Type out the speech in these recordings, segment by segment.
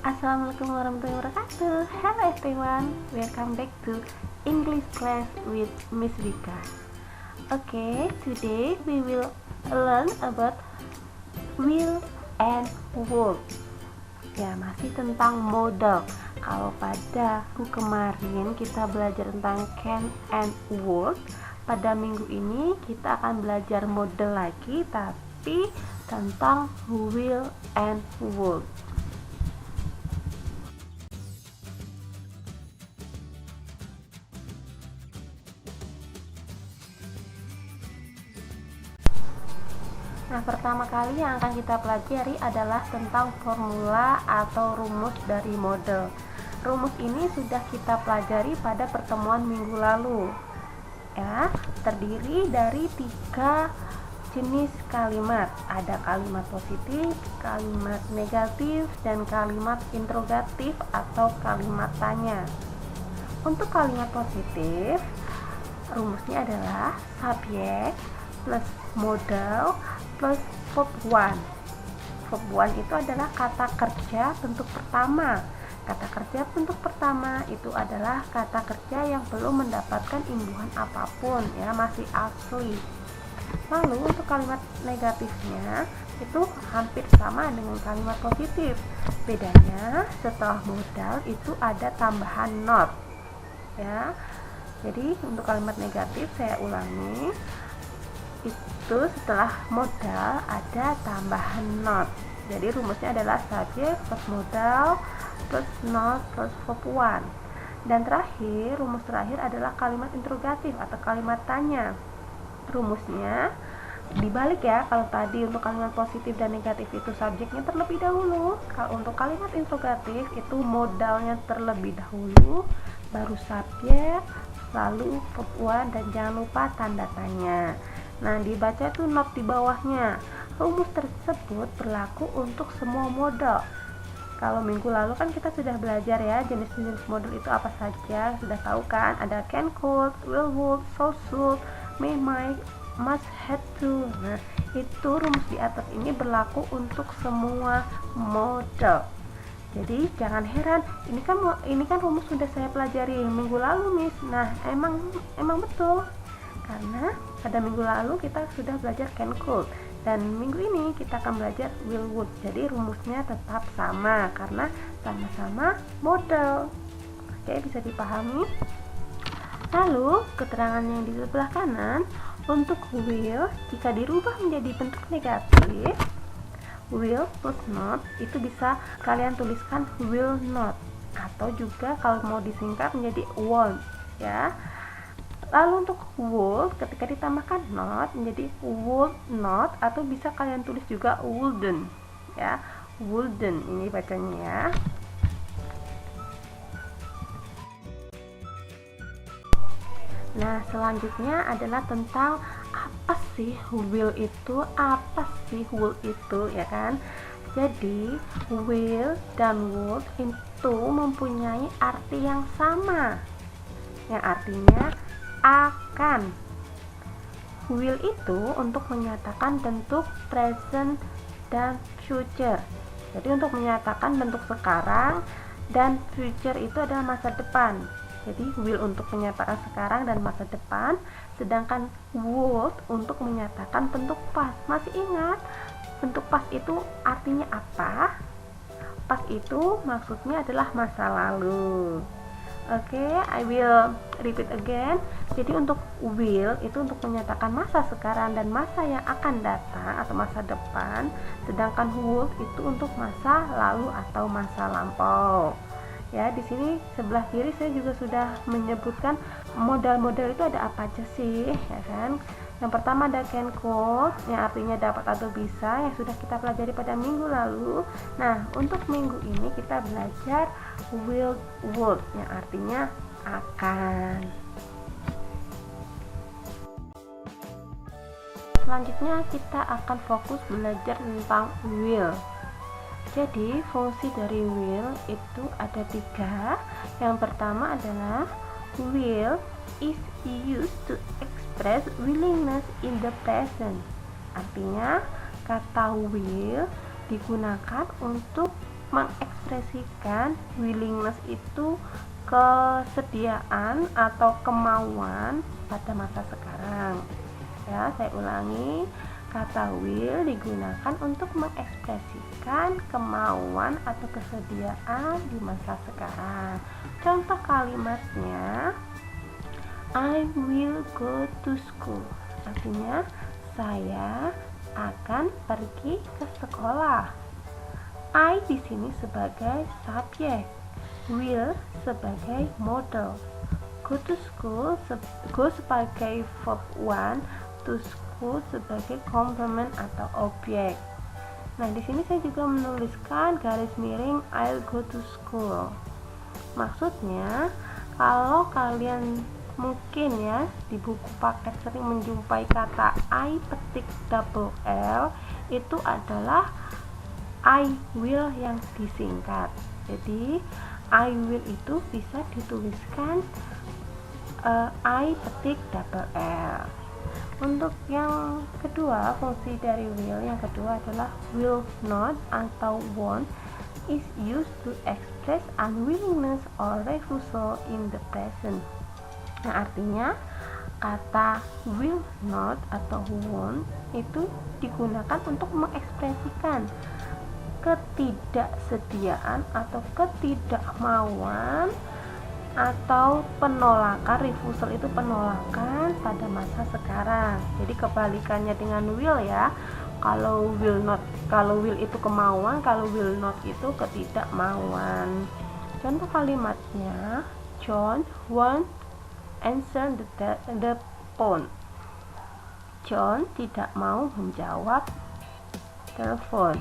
Assalamualaikum warahmatullahi wabarakatuh. Hello everyone, welcome back to English class with Miss Vika. Okay, today we will learn about will and would. Ya, masih tentang modal. Kalau pada minggu kemarin kita belajar tentang can and would, pada minggu ini kita akan belajar model lagi, tapi tentang will and would. Nah, pertama kali yang akan kita pelajari adalah tentang formula atau rumus dari model. Rumus ini sudah kita pelajari pada pertemuan minggu lalu. Ya, terdiri dari 3 jenis kalimat. Ada kalimat positif, kalimat negatif, dan kalimat interrogatif atau kalimat tanya. Untuk kalimat positif, rumusnya adalah subjek plus modal plus verb one. Verb one itu adalah kata kerja bentuk pertama. Kata kerja bentuk pertama itu adalah kata kerja yang belum mendapatkan imbuhan apapun, ya, masih asli. Lalu untuk kalimat negatifnya itu hampir sama dengan kalimat positif. Bedanya setelah modal itu ada tambahan not, ya. Jadi untuk kalimat negatif saya ulangi, itu setelah modal ada tambahan not. Jadi rumusnya adalah subjek plus modal plus not plus verb one. Dan terakhir, rumus terakhir adalah kalimat interrogatif atau kalimat tanya. Rumusnya dibalik, ya. Kalau tadi untuk kalimat positif dan negatif itu subjeknya terlebih dahulu, kalau untuk kalimat interrogatif itu modalnya terlebih dahulu, baru subjek, lalu verb one, dan jangan lupa tanda tanya. Nah, dibaca itu not di bawahnya. Rumus tersebut berlaku untuk semua model. Kalau minggu lalu kan kita sudah belajar, ya, jenis-jenis model itu apa saja. Sudah tahu kan? Ada can, could, will, would, shall, should, may, might, must, had to. Nah, itu rumus di atas ini berlaku untuk semua model. Jadi jangan heran, ini kan rumus sudah saya pelajari minggu lalu, Miss. Nah, emang betul. Karena pada minggu lalu kita sudah belajar can, could, dan minggu ini kita akan belajar will, would. Jadi rumusnya tetap sama karena sama-sama model. Oke, bisa dipahami. Lalu keterangan yang di sebelah kanan, untuk will jika dirubah menjadi bentuk negatif, will plus not itu bisa kalian tuliskan will not, atau juga kalau mau disingkat menjadi won't, ya. Lalu untuk would ketika ditambahkan not menjadi would not, atau bisa kalian tulis juga wouldn't, ya. Wouldn't ini bacanya, ya. Nah, selanjutnya adalah tentang apa sih will itu, apa sih would itu, ya kan? Jadi will dan would itu mempunyai arti yang sama, yang artinya akan. Will itu untuk menyatakan bentuk present dan future. Jadi untuk menyatakan bentuk sekarang, dan future itu adalah masa depan. Jadi will untuk menyatakan sekarang dan masa depan, sedangkan would untuk menyatakan bentuk past. Masih ingat bentuk past itu artinya apa? Past itu maksudnya adalah masa lalu. Oke, I will repeat again. Jadi untuk will itu untuk menyatakan masa sekarang dan masa yang akan datang atau masa depan, sedangkan would itu untuk masa lalu atau masa lampau. Ya, di sini sebelah kiri saya juga sudah menyebutkan modal-modal itu ada apa aja sih, ya kan? Yang pertama ada can, could, yang artinya dapat atau bisa, yang sudah kita pelajari pada minggu lalu. Nah, untuk minggu ini kita belajar will, would, yang artinya akan. Selanjutnya kita akan fokus belajar tentang will. Jadi fungsi dari will itu ada 3. Yang pertama adalah will is used to express willingness in the present. Artinya kata will digunakan untuk mengekspresikan willingness itu kesediaan atau kemauan pada masa sekarang. Ya, saya ulangi, kata will digunakan untuk mengekspresikan kemauan atau kesediaan di masa sekarang. Contoh kalimatnya, I will go to school. Artinya, saya akan pergi ke sekolah. I di sini sebagai subjek, will sebagai model. Go to school, go sebagai verb 1, to school sebagai komplement atau objek. Nah, di sini saya juga menuliskan garis miring I'll go to school. Maksudnya, kalau kalian mungkin ya di buku paket sering menjumpai kata I petik double L, itu adalah I will yang disingkat. Jadi I will itu bisa dituliskan I petik double L. Untuk yang kedua, fungsi dari will yang kedua adalah will not atau won't is used to express unwillingness or refusal in the present. Nah, artinya kata will not atau won't itu digunakan untuk mengekspresikan ketidaksediaan atau ketidakmauan atau penolakan. Refusal itu penolakan pada masa sekarang. Jadi kebalikannya dengan will ya. Kalau will itu kemauan, kalau will not itu ketidakmauan. Contoh kalimatnya, John won't answer the phone. John tidak mau menjawab telepon.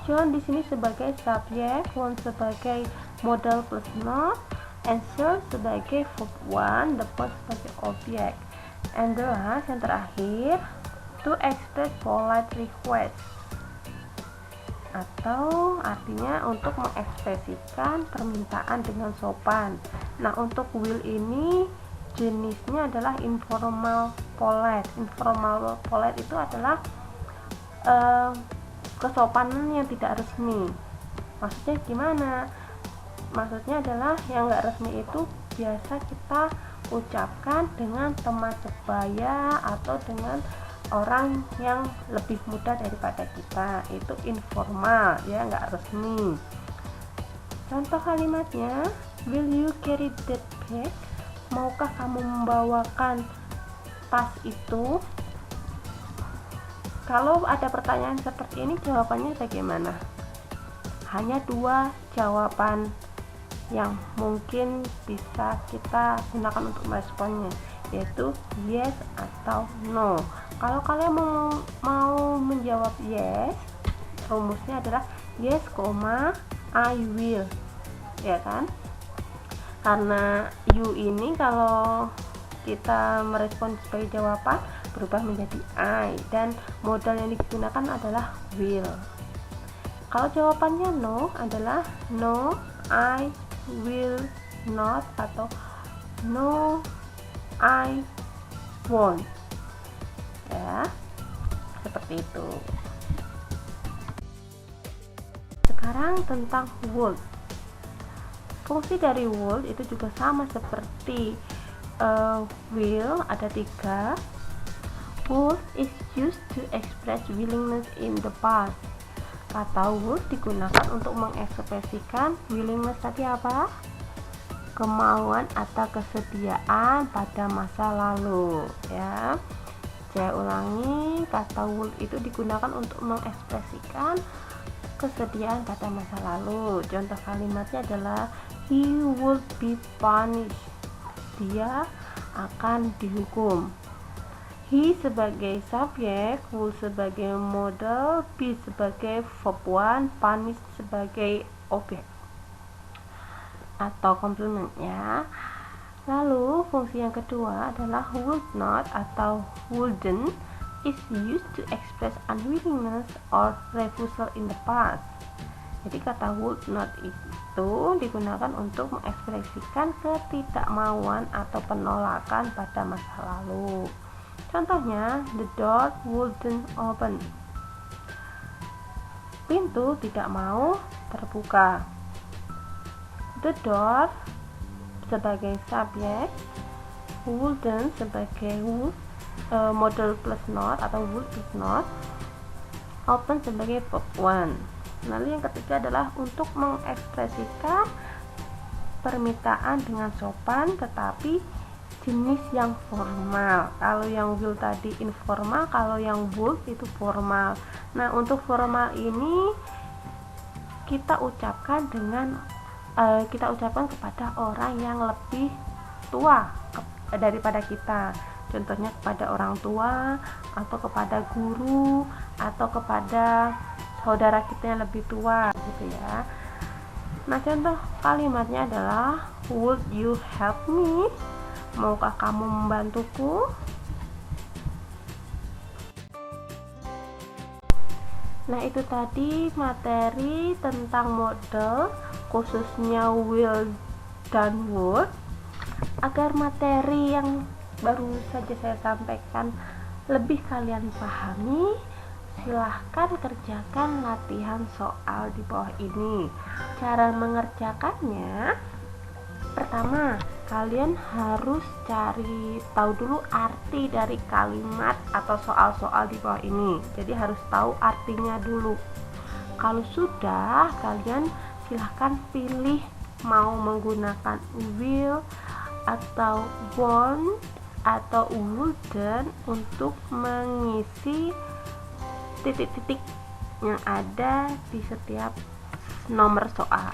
John di sini sebagai subjek, won't sebagai modal plus not, answer sebagai verb 1, the phone sebagai objek. And the last, yang terakhir, to express polite request, atau artinya untuk mengekspresikan permintaan dengan sopan. Nah, untuk will ini jenisnya adalah informal polite. Informal polite itu adalah kesopanan yang tidak resmi. Maksudnya gimana? Maksudnya adalah yang nggak resmi itu biasa kita ucapkan dengan teman sebaya atau dengan orang yang lebih muda daripada kita. Itu informal ya, nggak resmi. Contoh kalimatnya, will you carry that bag? Maukah kamu membawakan tas itu? Kalau ada pertanyaan seperti ini, jawabannya bagaimana? Hanya dua jawaban yang mungkin bisa kita gunakan untuk meresponnya, yaitu yes atau no. Kalau kalian mau menjawab yes, rumusnya adalah yes, I will, ya kan? Karena you ini kalau kita merespon sebagai jawaban berubah menjadi I, dan modal yang digunakan adalah will. Kalau jawabannya no adalah no, I will not, atau no, I won't. Ya, seperti itu. Sekarang tentang would. Fungsi dari would itu juga sama seperti will, ada 3. Would is used to express willingness in the past. Kata would digunakan untuk mengekspresikan willingness tadi apa? Kemauan atau kesediaan pada masa lalu, ya. Saya ulangi, kata would itu digunakan untuk mengekspresikan kesediaan pada masa lalu. Contoh kalimatnya adalah he would be punished. Dia akan dihukum. He sebagai subjek, would sebagai modal, be sebagai verb 1, punish sebagai objek atau komplementnya. Lalu fungsi yang kedua adalah would not atau wouldn't is used to express unwillingness or refusal in the past. Jadi kata would not itu digunakan untuk mengekspresikan ketidakmauan atau penolakan pada masa lalu. Contohnya, the door wouldn't open. Pintu tidak mau terbuka. The door sebagai subjek, wooden sebagai model plus not atau wood plus not, open sebagai verb 1. Lalu yang ketiga adalah untuk mengekspresikan permintaan dengan sopan tetapi jenis yang formal. Kalau yang will tadi informal, kalau yang would itu formal. Nah, untuk formal ini kita ucapkan kepada orang yang lebih tua daripada kita. Contohnya kepada orang tua, atau kepada guru, atau kepada saudara kita yang lebih tua gitu ya. Nah, contoh kalimatnya adalah would you help me? Maukah kamu membantuku? Nah, itu tadi materi tentang model, khususnya will dan would. Agar materi yang baru saja saya sampaikan lebih kalian pahami, silahkan kerjakan latihan soal di bawah ini. Cara mengerjakannya, pertama, kalian harus cari tahu dulu arti dari kalimat atau soal-soal di bawah ini. Jadi harus tahu artinya dulu. Kalau sudah, kalian silahkan pilih mau menggunakan will atau won't atau wouldn't untuk mengisi titik-titik yang ada di setiap nomor soal.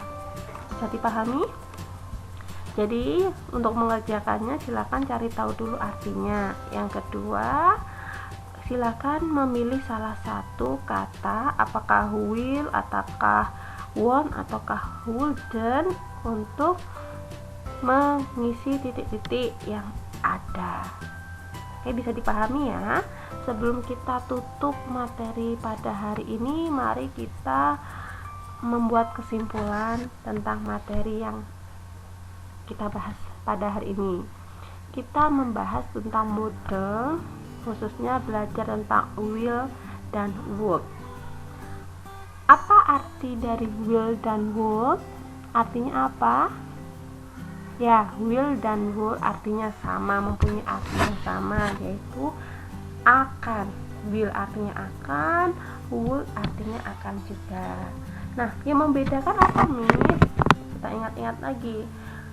Bisa dipahami? Jadi untuk mengerjakannya silakan cari tahu dulu artinya. Yang kedua, silakan memilih salah satu kata, apakah will ataukah won't ataukah wouldn't untuk mengisi titik-titik yang ada. Oke, bisa dipahami ya. Sebelum kita tutup materi pada hari ini, mari kita membuat kesimpulan tentang materi yang kita bahas pada hari ini. Kita membahas tentang model, khususnya belajar tentang will dan would. Apa arti dari will dan would? Artinya apa? Ya, will dan would artinya sama, mempunyai arti yang sama, yaitu akan. Will artinya akan, would artinya akan juga. Nah, yang membedakan apa nih? Kita ingat-ingat lagi.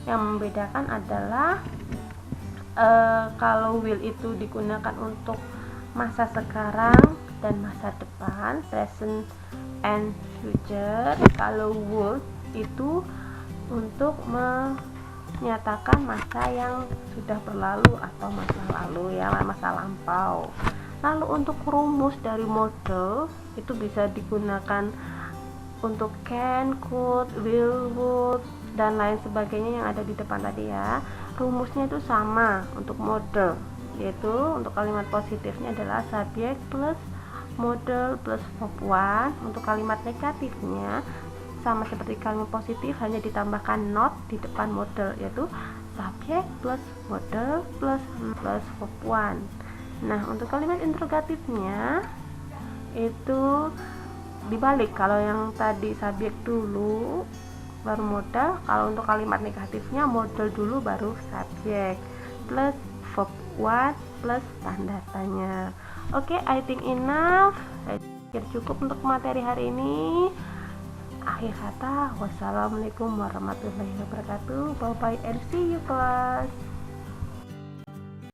Yang membedakan adalah kalau will itu digunakan untuk masa sekarang dan masa depan, present and future. Kalau would itu untuk menyatakan masa yang sudah berlalu atau masa lalu ya, masa lampau. Lalu untuk rumus dari model itu bisa digunakan untuk can, could, will, would, dan lain sebagainya yang ada di depan tadi ya. Rumusnya itu sama untuk model, yaitu untuk kalimat positifnya adalah subjek plus model plus verb 1. Untuk kalimat negatifnya sama seperti kalimat positif, hanya ditambahkan not di depan model, yaitu subjek plus model plus verb 1. Nah, untuk kalimat interrogatifnya itu dibalik. Kalau yang tadi subjek dulu baru modal, kalau untuk kalimat negatifnya model dulu baru subjek plus verb 1 plus tanda tanya. Oke, I think enough. Saya pikir cukup untuk materi hari ini. Akhir kata, wassalamualaikum warahmatullahi wabarakatuh. Bye bye and see you class.